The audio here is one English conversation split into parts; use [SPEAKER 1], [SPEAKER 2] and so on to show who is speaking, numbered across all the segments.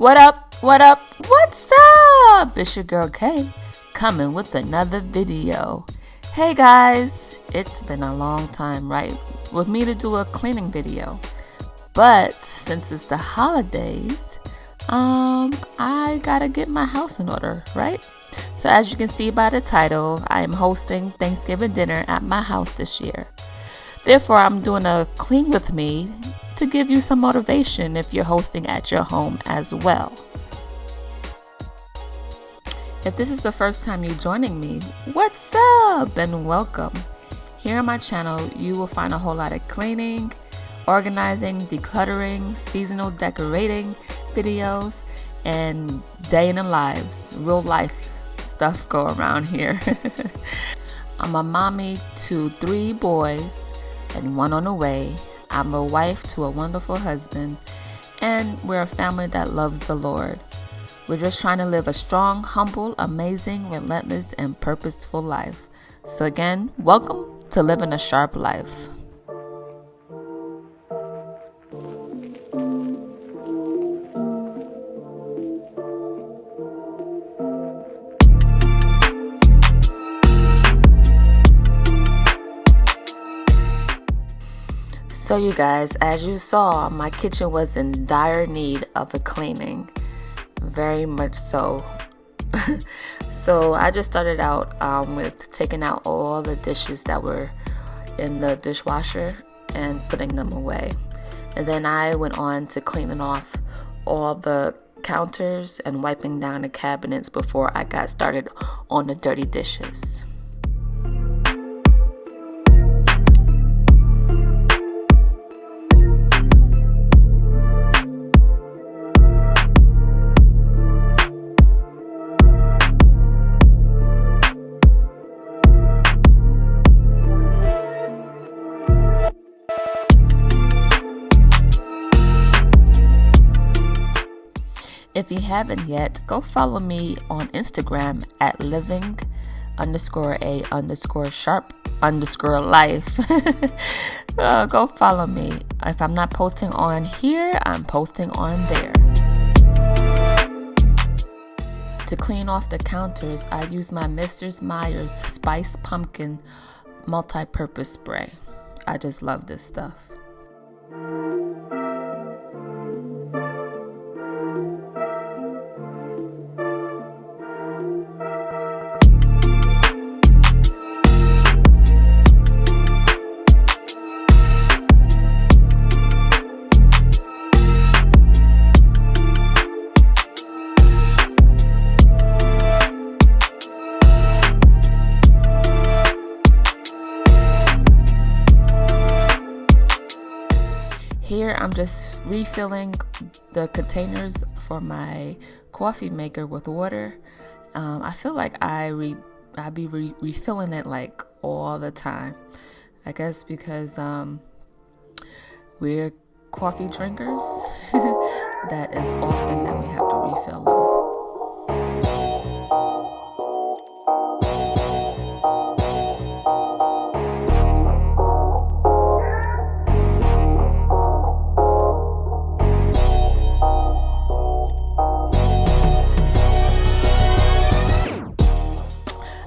[SPEAKER 1] What up? What up? What's up? It's your girl Kay coming with another video. Hey guys, it's been a long time, right, with me to do a cleaning video. But since it's the holidays, I gotta get my house in order, right? So as you can see by the title, I am hosting Thanksgiving dinner at my house this year. Therefore, I'm doing a clean with me to give you some motivation if you're hosting at your home as well. If this is the first time you're joining me, what's up and welcome. Here on my channel, you will find a whole lot of cleaning, organizing, decluttering, seasonal decorating videos, and day in the lives, real life stuff go around here. I'm a mommy to 3 boys and 1 on the way. I'm a wife to a wonderful husband, and we're a family that loves the Lord. We're just trying to live a strong, humble, amazing, relentless, and purposeful life. So again, welcome to living a sharp life. So you guys, as you saw, my kitchen was in dire need of a cleaning. Very much so. So I just started out with taking out all the dishes that were in the dishwasher and putting them away. And then I went on to cleaning off all the counters and wiping down the cabinets before I got started on the dirty dishes. If you haven't yet, go follow me on Instagram at living_a_sharp_life. Go follow me. If I'm not posting on here, I'm posting on there. To clean off the counters, I use my Mr. Meyer's Spice Pumpkin multi-purpose spray. I just love this stuff. Here I'm just refilling the containers for my coffee maker with water. I feel like I be refilling it like all the time. I guess because we're coffee drinkers. That is often that we have to refill them.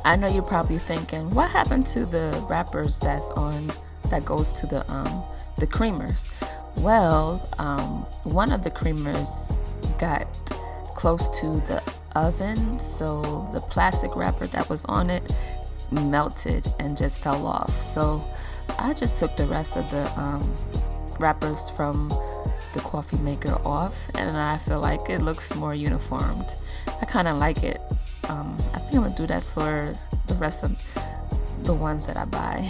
[SPEAKER 1] I know you're probably thinking, what happened to the wrappers that goes to the creamers? Well, one of the creamers got close to the oven, so the plastic wrapper that was on it melted and just fell off. So I just took the rest of the wrappers from the coffee maker off, and I feel like it looks more uniformed. I kind of like it. I think I'm gonna do that for the rest of the ones that I buy.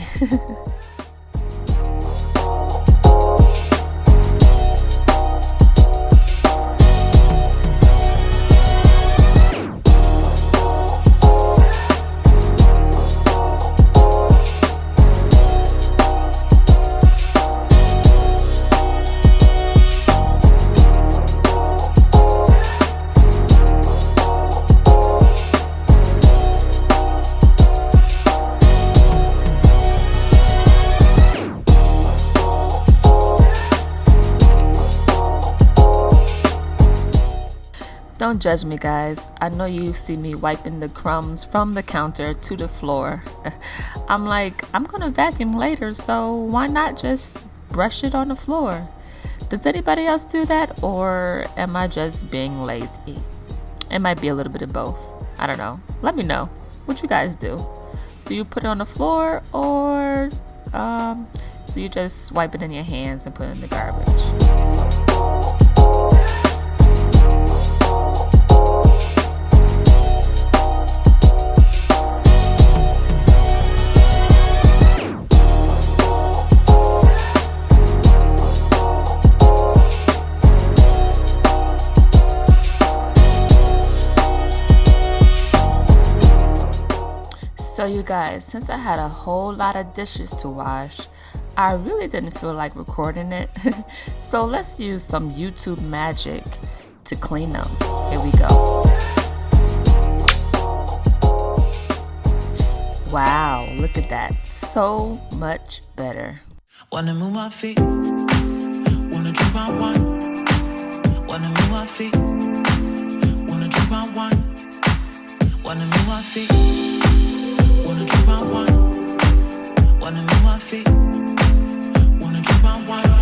[SPEAKER 1] Don't judge me, guys. I know you see me wiping the crumbs from the counter to the floor. I'm like, I'm gonna vacuum later, so why not just brush it on the floor? Does anybody else do that, or am I just being lazy? It might be a little bit of both. I don't know. Let me know what you guys do. Do you put it on the floor, or do you just wipe it in your hands and put it in the garbage? So you guys, since I had a whole lot of dishes to wash, I really didn't feel like recording it. So let's use some YouTube magic to clean them. Here we go. Wow, look at that. So much better.
[SPEAKER 2] Wanna move my feet, wanna drink my wine. Wanna move my feet, wanna drink my wine. Wanna move my feet, wanna drink my wine. Wanna move my feet, wanna drink my wine.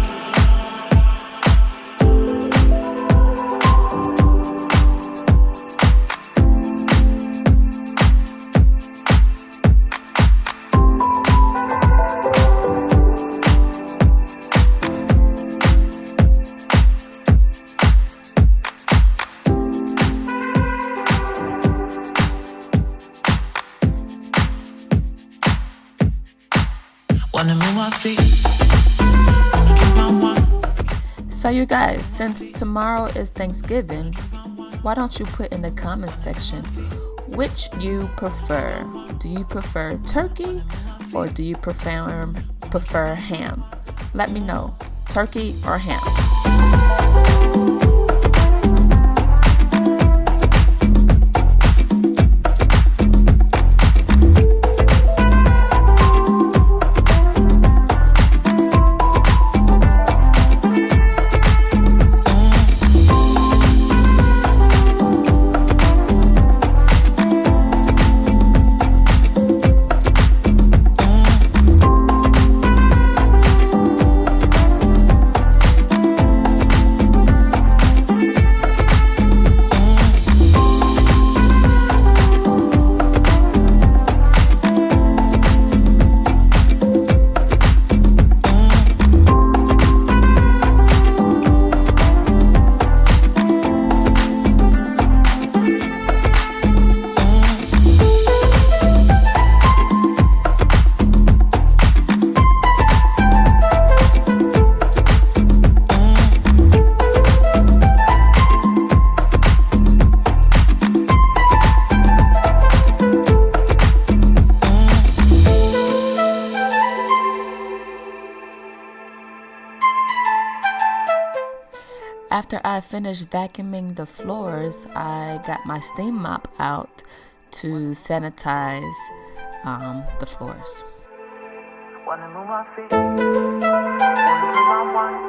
[SPEAKER 2] Wanna move my feet, wanna drink my wine.
[SPEAKER 1] So you guys, since tomorrow is Thanksgiving, why don't you put in the comments section which you prefer? Do you prefer turkey, or do you prefer ham? Let me know, turkey or ham. After I finished vacuuming the floors, I got my steam mop out to sanitize the floors.
[SPEAKER 2] Wanna move my feet, wanna drink my wine.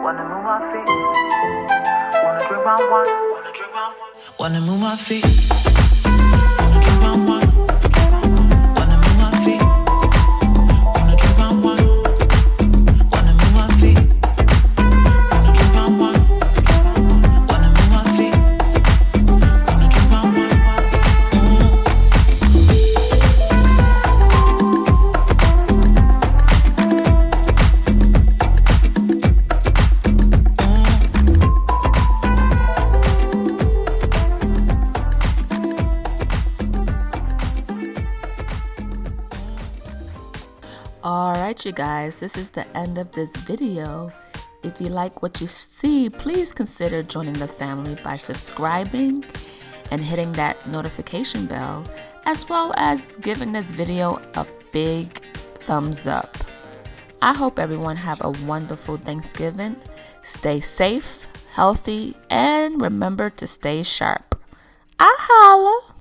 [SPEAKER 2] Wanna move my feet, wanna drink my wine. Wanna move my feet, wanna drink my wine. Wanna move my feet, wanna drink my wine. Wanna move my feet, wanna drink my wine. Wanna move my feet, wanna drink my wine.
[SPEAKER 1] Alright you guys, this is the end of this video. If you like what you see, please consider joining the family by subscribing and hitting that notification bell, as well as giving this video a big thumbs up. I hope everyone have a wonderful Thanksgiving. Stay safe, healthy, and remember to stay sharp. I holla!